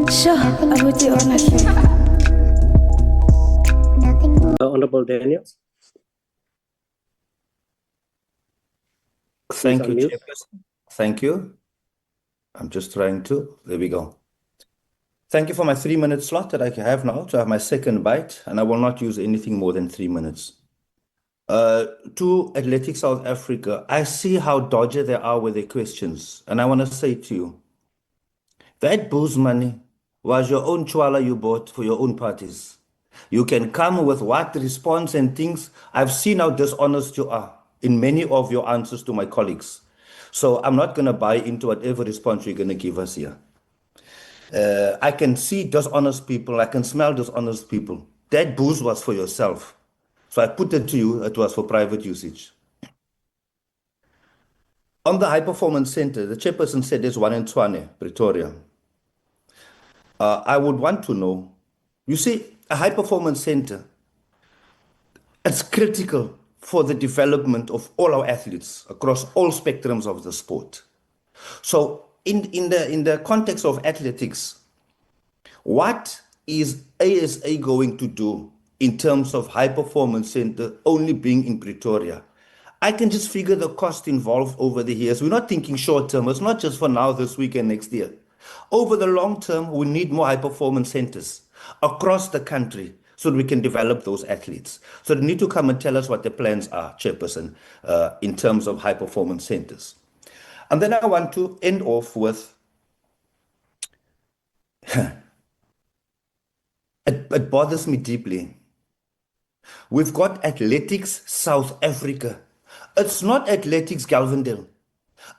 Sure, abuti honestly. Honorable Daniels. Thank you, unmute. Chairperson. Thank you. I'm just trying to. There we go. Thank you for my 3-minute slot that I have now to have my second bite, and I will not use anything more than 3 minutes. To Athletics South Africa, I see how dodgy they are with their questions, and I want to say to you, that booze money was your own chwala you bought for your own parties. You can come with what response and things. I've seen how dishonest you are in many of your answers to my colleagues. So I'm not going to buy into whatever response you're going to give us here. I can see dishonest people. I can smell dishonest people. That booze was for yourself. So I put it to you, it was for private usage. On the High Performance Center, the chairperson said there's one in Tshwane, Pretoria. I would want to know, you see, a high performance center, it's critical for the development of all our athletes across all spectrums of the sport. So in the context of athletics, what is ASA going to do in terms of high performance center only being in Pretoria? I can just figure the cost involved over the years. We're not thinking short term. It's not just for now, this week and next year. Over the long term, we need more high performance centers across the country so that we can develop those athletes. So they need to come and tell us what the plans are, Chairperson, in terms of high performance centers. And then I want to end off with, it bothers me deeply. We've got Athletics South Africa. It's not Athletics Galvindale.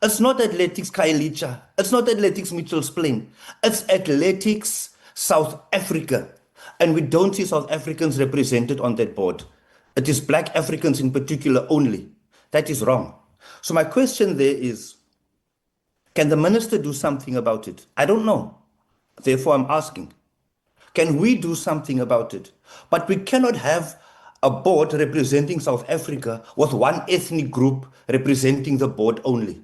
It's not Athletics Kailicha. It's not Athletics Mitchell's Plain. It's Athletics South Africa. And we don't see South Africans represented on that board. It is Black Africans in particular only. That is wrong. So my question there is, can the minister do something about it? I don't know. Therefore, I'm asking, can we do something about it? But we cannot have a board representing South Africa with one ethnic group representing the board only.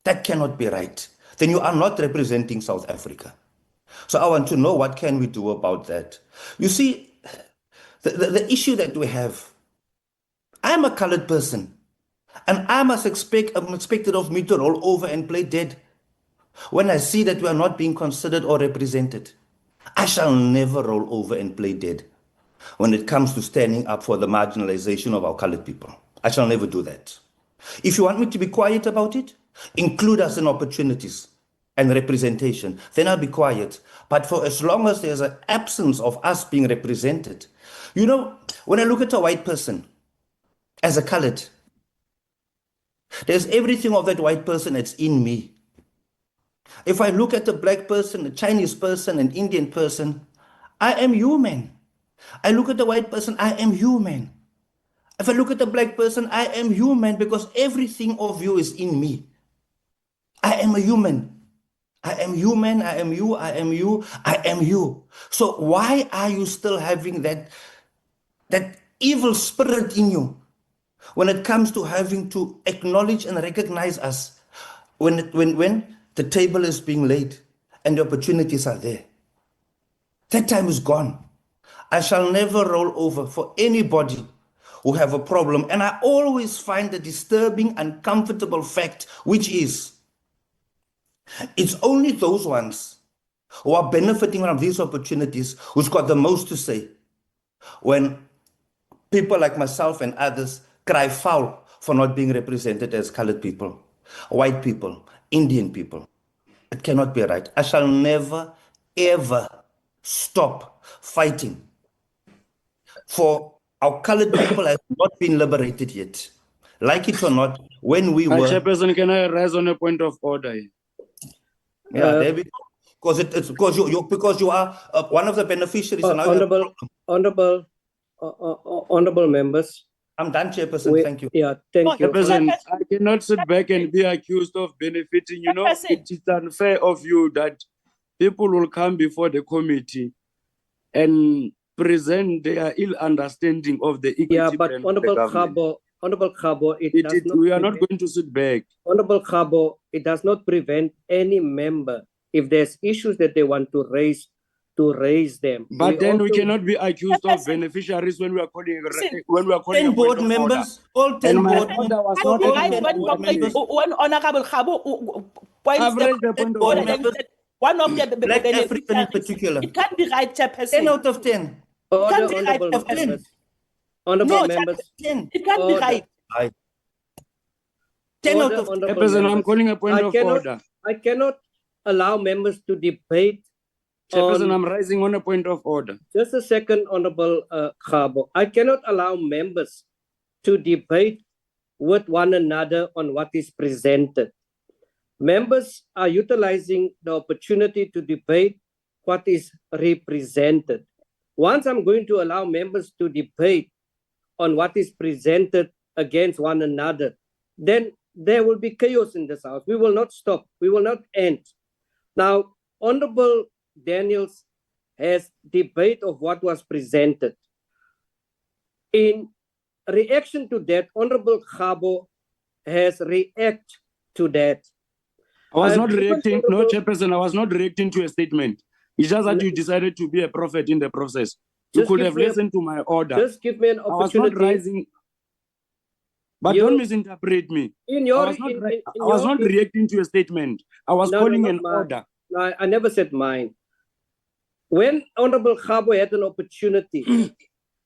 That cannot be right. Then you are not representing South Africa. So I want to know, what can we do about that? You see, the issue that we have, I'm a colored person, and I'm expected of me to roll over and play dead when I see that we are not being considered or represented. I shall never roll over and play dead when it comes to standing up for the marginalization of our colored people. I shall never do that. If you want me to be quiet about it, include us in opportunities and representation, then I'll be quiet. But for as long as there's an absence of us being represented, you know, when I look at a white person as a colored, there's everything of that white person that's in me. If I look at a black person, a Chinese person, an Indian person, I am human. I look at the white person, I am human. If I look at the black person, I am human because everything of you is in me. I am a human. I am human, I am you, I am you, I am you. So why are you still having that evil spirit in you when it comes to having to acknowledge and recognize us when the table is being laid and the opportunities are there? That time is gone. I shall never roll over for anybody who have a problem. And I always find the disturbing, uncomfortable fact, which is, it's only those ones who are benefiting from these opportunities who's got the most to say when people like myself and others cry foul for not being represented as colored people, white people, Indian people. It cannot be right. I shall never, ever stop fighting for our colored people has not been liberated yet. Like it or not, when we were... Chairperson, can I rise on a point of order? Yeah, there we go. Because it's because you are one of the beneficiaries. Honorable members. I'm done, Chairperson. Thank you. Yeah, thank you. Chairperson, I cannot sit back and be accused of benefiting. You know, it is unfair of you that people will come before the committee and present their ill understanding of the equity. Yeah, but Honorable Khabo, we are not going to sit back. Honorable Khabo, it does not prevent any member if there's issues that they want to raise them. But then we also- cannot be accused of beneficiaries when we are calling Listen, a 10 point board of order. members, all 10 And my board order was members, not all Right, 10 when board members, Honorable Khabo points I've raised the point of order order. and said one of the Black African in beneficiaries, particular. it can't be right, 10 Chairperson. out of 10. Order, can't be right, honorable Chairperson. members. Honorable No, members. 10. It can't be Order. right. 10 out Order, of 10. honorable Chairperson, I'm members. calling a point of order. I cannot allow members to debate. Chairperson, on- I'm rising on a point of order. Just a second, Honorable Khabo. I cannot allow members to debate with one another on what is presented. Members are utilizing the opportunity to debate what is represented. Once I'm going to allow members to debate on what is presented against one another, then there will be chaos in this house. We will not stop. We will not end. Now, Honorable Daniels has debate of what was presented. In reaction to that, Honorable Khabo has react to that. I was I've not given reacting, no, honorable- Chairperson, I was not reacting to a statement. It's just that you decided to be a prophet in the process. You Just could give have me a- listened to my order. Just give me an I was not opportunity. rising. But You- don't misinterpret me. In I your, was not, in- re- in I was your- not reacting to a statement. I was No, calling not an mine. order. No, I never said mine. When Honorable Khabo had an opportunity,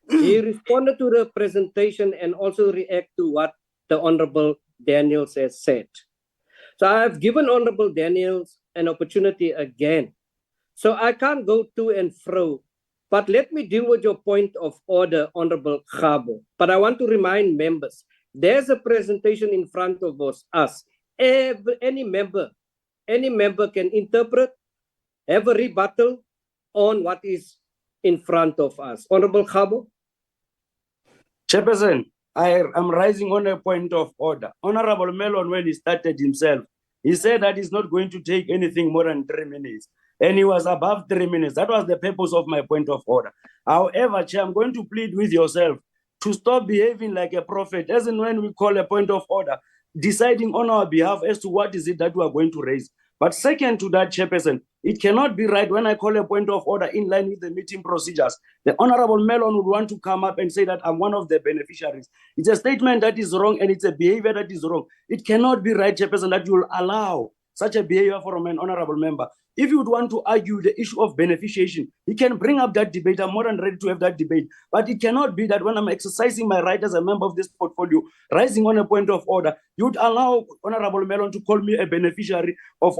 he responded to the presentation and also react to what the Honorable Daniels has said. So I have given Honorable Daniels an opportunity again. So I can't go to and fro, but let me deal with your point of order, Honorable Khabo. But I want to remind members, there's a presentation in front of us. Any member can interpret, have a rebuttal on what is in front of us. Honorable Khabo? Chairperson, I am rising on a point of order. Honorable Mellon, when he started himself, he said that he's not going to take anything more than 3 minutes. And he was above 3 minutes. That was the purpose of my point of order. However, Chair, I'm going to plead with yourself to stop behaving like a prophet, as in when we call a point of order, deciding on our behalf as to what is it that we are going to raise. But second to that, Chairperson, it cannot be right when I call a point of order in line with the meeting procedures. The Honorable Mellon would want to come up and say that I'm one of the beneficiaries. It's a statement that is wrong and it's a behavior that is wrong. It cannot be right, Chairperson, that you will allow such a behavior from an honorable member. If you would want to argue the issue of beneficiation, you can bring up that debate. I'm more than ready to have that debate. But it cannot be that when I'm exercising my right as a member of this portfolio, rising on a point of order, you'd allow Honorable Mellon to call me a beneficiary of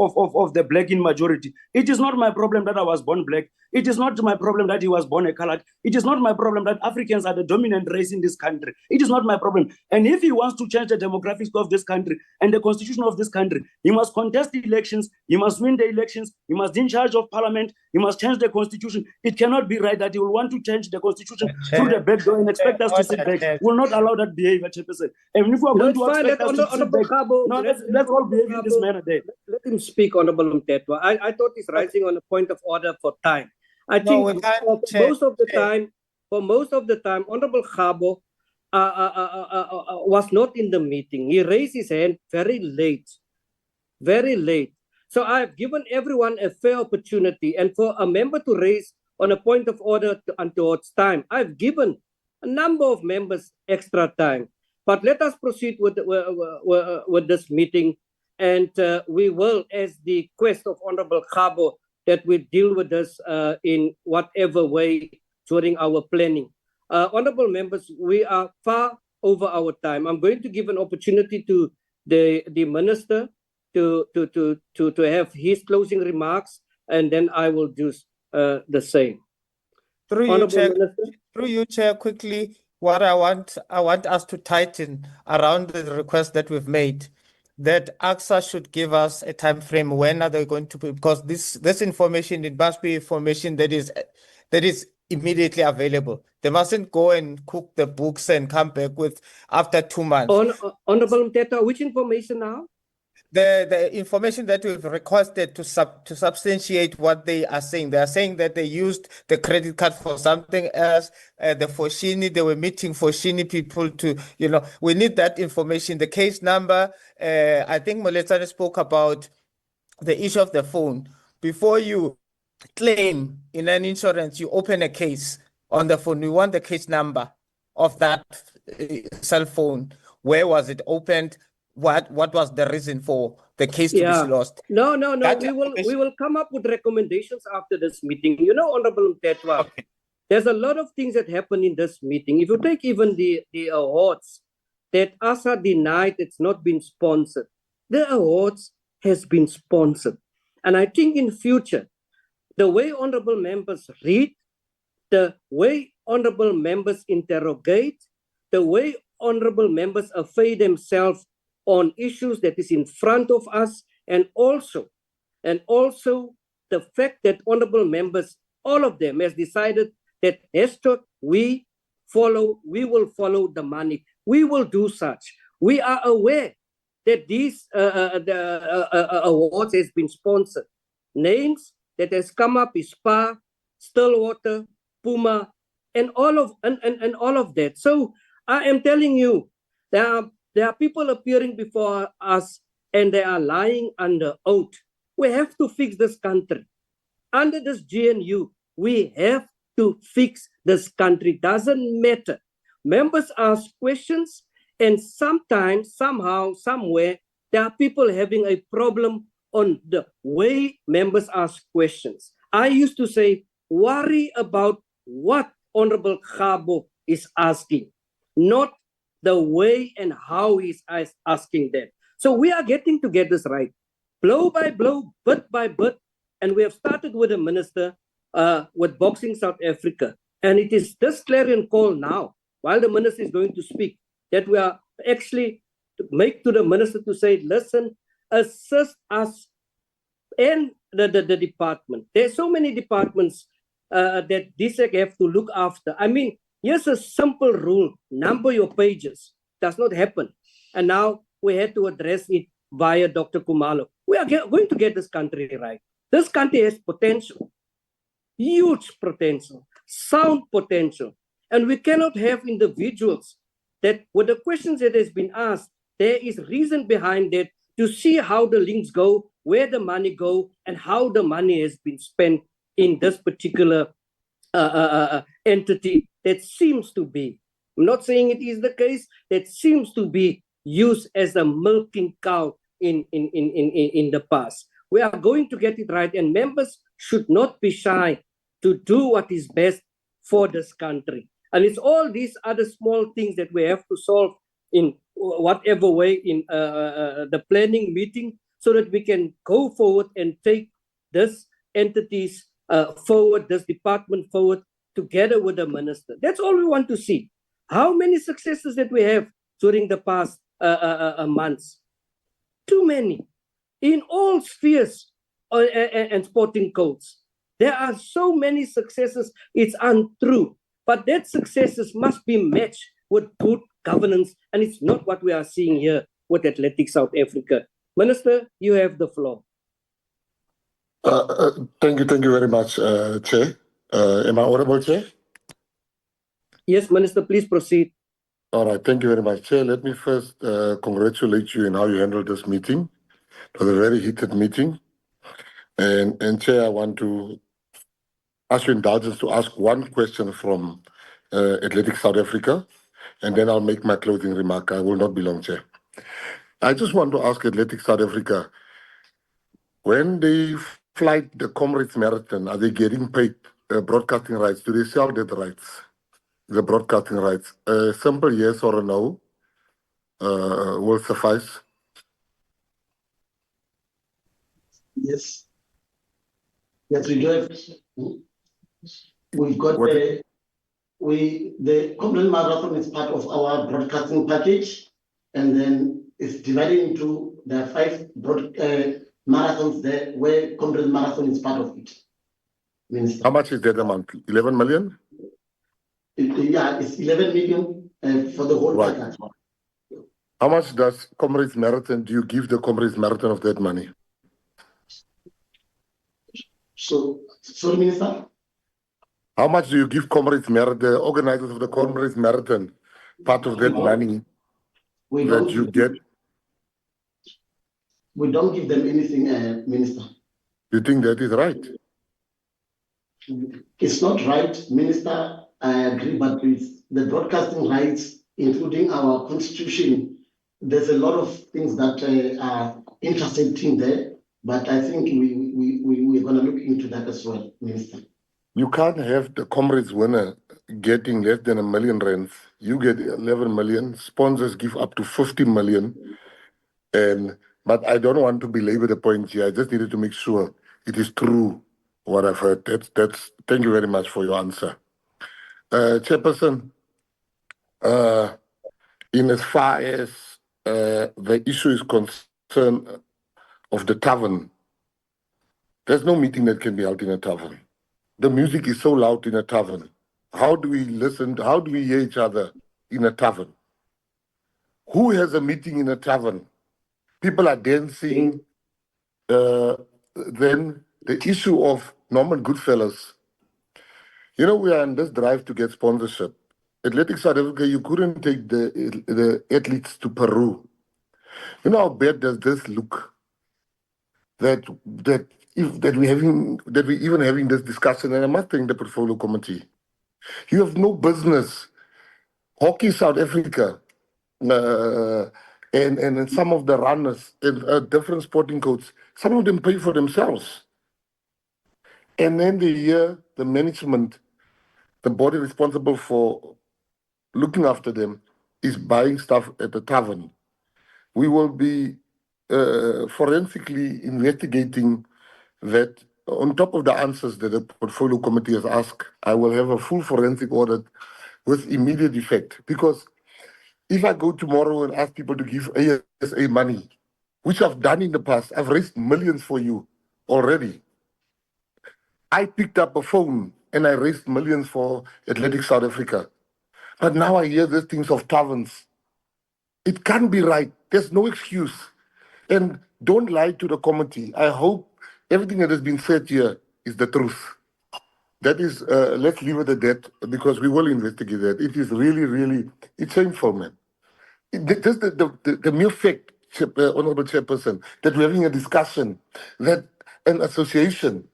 the black in majority. It is not my problem that I was born black. It is not my problem that he was born a colored. It is not my problem that Africans are the dominant race in this country. It is not my problem. And if he wants to change the demographics of this country and the constitution of this country, he must contest the elections, he must win the elections, he must be in charge of parliament, he must change the constitution. It cannot be right that he will want to change the constitution through the back door and expect us to sit back. We will not allow that behavior, Chairperson. And if we are No, going it's to fine. expect Let us to sit Honorable back, Khabo. no, let's all behave in this manner there. Let him speak, Honorable Mtetwa. I thought he's rising on a point of order for time. I No, think we can't, for Chair, most of the Chair. time, Honorable Khabo was not in the meeting. He raised his hand very late. So I have given everyone a fair opportunity, and for a member to raise on a point of order towards time, I've given a number of members extra time. But let us proceed with this meeting, and we will, as the quest of Honorable Khabo, that we deal with this in whatever way during our planning. Honorable members, we are far over our time. I'm going to give an opportunity to the minister to have his closing remarks, and then I will do the same. Through you, Honorable Chair, Minister. through you, Chair, quickly, what I want us to tighten around the request that we've made, that AXA should give us a time frame. When are they going to be, because this information, it must be information that is immediately available. They mustn't go and cook the books and come back with after 2 months. Honorable Mtetwa, which information now? The information that we've requested to substantiate what they are saying. They are saying that they used the credit card for something else. The Foshini, they were meeting Foshini people to, we need that information. The case number, I think Moletsane spoke about the issue of the phone. before you claim in an insurance, you open a case on the phone. We want the case number of that cell phone. Where was it opened? What was the reason for the case to Yeah. be lost? No. That We application- will come up with recommendations after this meeting. You know, Honorable Mtetwa, Okay. there's a lot of things that happen in this meeting. If you take even the awards that ASA denied it's not been sponsored, the awards has been sponsored. And I think in future, the way honorable members read, the way honorable members interrogate, the way honorable members affay themselves on issues that is in front of us, and also the fact that honorable members, all of them, has decided that we will follow the money. We will do such. We are aware that these awards has been sponsored. Names that has come up is SPA, Stillwater, Puma, and all of that. So I am telling you, there are people appearing before us and they are lying under oath. We have to fix this country. Under this GNU, we have to fix this country. Doesn't matter. Members ask questions, and sometimes, somehow, somewhere, there are people having a problem on the way members ask questions. I used to say, worry about what Honorable Khabo is asking, not the way and how he's asking them. So we are getting to get this right, blow by blow, bit by bit, and we have started with the minister, with Boxing South Africa. And it is this clarion call now, while the minister is going to speak, that we are actually to make to the minister to say, listen, assist us and the department. There's so many departments that DSEC have to look after. I mean, here's a simple rule, number your pages. Does not happen. And now we had to address it via Dr. Kumalo. We are going to get this country right. This country has potential, huge potential, sound potential. And we cannot have individuals that with the questions that has been asked, there is reason behind it to see how the links go, where the money go, and how the money has been spent in this particular entity that seems to be, I'm not saying it is the case, that seems to be used as a milking cow in the past. We are going to get it right, and members should not be shy to do what is best for this country. And it's all these other small things that we have to solve in whatever way in the planning meeting, so that we can go forward and take this entities forward, this department forward, together with the minister. That's all we want to see. How many successes that we have during the past months? Too many. In all spheres and sporting codes. There are so many successes, it's untrue. But that successes must be matched with good governance, and it's not what we are seeing here with Athletics South Africa. Minister, you have the floor. Thank you very much, Chair. Am I audible, Chair? Yes, Minister, please proceed. All right, thank you very much, Chair. Let me first congratulate you in how you handled this meeting. It was a very heated meeting. And Chair, I want to ask your indulgence to ask one question from Athletics South Africa, and then I'll make my closing remark. I will not be long, Chair. I just want to ask Athletics South Africa, when they flight the Comrades Marathon, are they getting paid broadcasting rights? Do they sell that rights, the broadcasting rights? A simple yes or a no will suffice. Yes. Yes, we do have. We've got What- the Comrade Marathon is part of our broadcasting package, and then it's divided into the 5 marathons there where Comrade Marathon is part of it. Minister. How much is that a month? 11 million? Yeah, it's 11 million for the whole Right. package. How much does Comrades Marathon, do you give the Comrades Marathon of that money? So, sorry, Minister? How much do you give Comrades Marathon, the organizers of the Comrades Marathon, part of that money We that don't you get? We don't give them anything, Minister. You think that is right? It's not right, Minister. I agree, but with the broadcasting rights, including our constitution, there's a lot of things that are interesting there. But I think we're going to look into that as well, Minister. You can't have the comrades winner getting less than R1 million. You get 11 million. Sponsors give up to 50 million. But I don't want to belabor the point here. I just needed to make sure it is true what I've heard. Thank you very much for your answer. Chairperson, in as far as the issue is concerned of the tavern, there's no meeting that can be held in a tavern. The music is so loud in a tavern. How do we listen? How do we hear each other in a tavern? Who has a meeting in a tavern? People are dancing. Then the issue of Norman Goodfellas. You know, we are on this drive to get sponsorship. Athletics South Africa, you couldn't take the athletes to Peru. You know how bad does this look? That we even having this discussion, and I must thank the portfolio committee. You have no business. Hockey South Africa, and some of the runners and different sporting codes, some of them pay for themselves. And then they hear the management, the body responsible for looking after them, is buying stuff at the tavern. We will be forensically investigating that. On top of the answers that the portfolio committee has asked, I will have a full forensic audit with immediate effect. Because if I go tomorrow and ask people to give ASA money, which I've done in the past, I've raised millions for you already. I picked up a phone and I raised millions for Athletics South Africa. But now I hear these things of taverns. It can't be right. There's no excuse. And don't lie to the committee. I hope everything that has been said here is the truth. That is, let's leave it at that, because we will investigate that. It is really, really, it's shameful, man. Just the mere fact, Honorable Chairperson, that we're having a discussion, that an association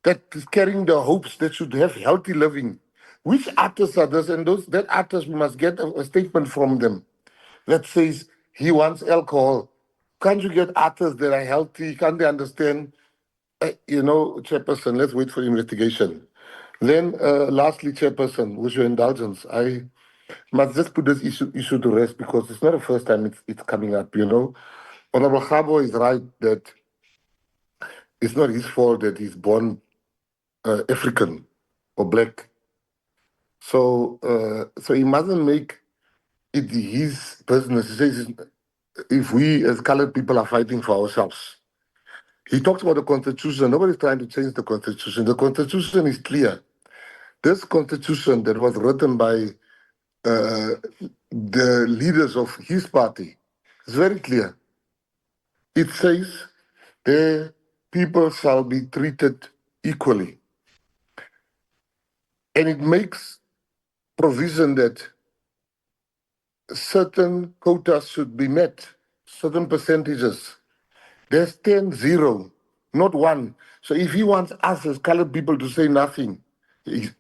that is carrying the hopes that should have healthy living. Which artists are this? And that artists, we must get a statement from them that says he wants alcohol. Can't you get artists that are healthy? Can't they understand? Chairperson, let's wait for investigation. Then, lastly, Chairperson, with your indulgence, I must just put this issue to rest, because it's not the first time it's coming up, Honorable Khabo is right that it's not his fault that he's born African or black. So he mustn't make it his business. He says if we as colored people are fighting for ourselves. He talks about the Constitution. Nobody's trying to change the Constitution. The Constitution is clear. This Constitution that was written by the leaders of his party is very clear. It says the people shall be treated equally. And it makes provision that certain quotas should be met, certain percentages. There's 10-0, not 1. So if he wants us as colored people to say nothing, he's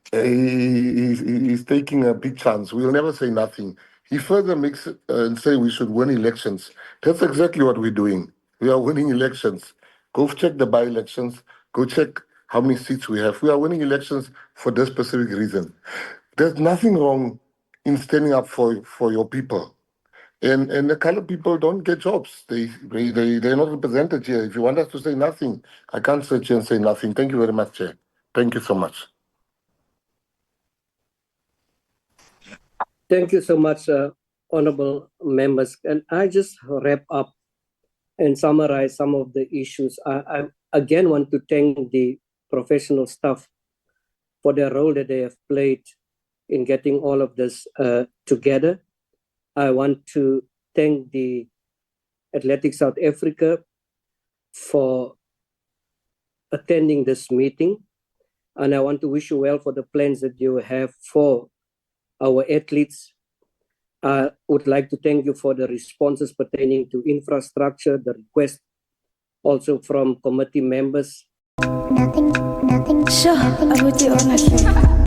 taking a big chance. We'll never say nothing. He further makes and say we should win elections. That's exactly what we're doing. We are winning elections. Go check the by-elections. Go check how many seats we have. We are winning elections for this specific reason. There's nothing wrong in standing up for your people. And the colored people don't get jobs. They're not represented here. If you want us to say nothing, I can't sit here and say nothing. Thank you very much, Chair. Thank you so much. Thank you so much, honorable members. And I just wrap up and summarize some of the issues. I again want to thank the professional staff for their role that they have played in getting all of this together. I want to thank the Athletics South Africa for attending this meeting. And I want to wish you well for the plans that you have for our athletes. I would like to thank you for the responses pertaining to infrastructure, the request also from committee members. Sure, abuti ownership.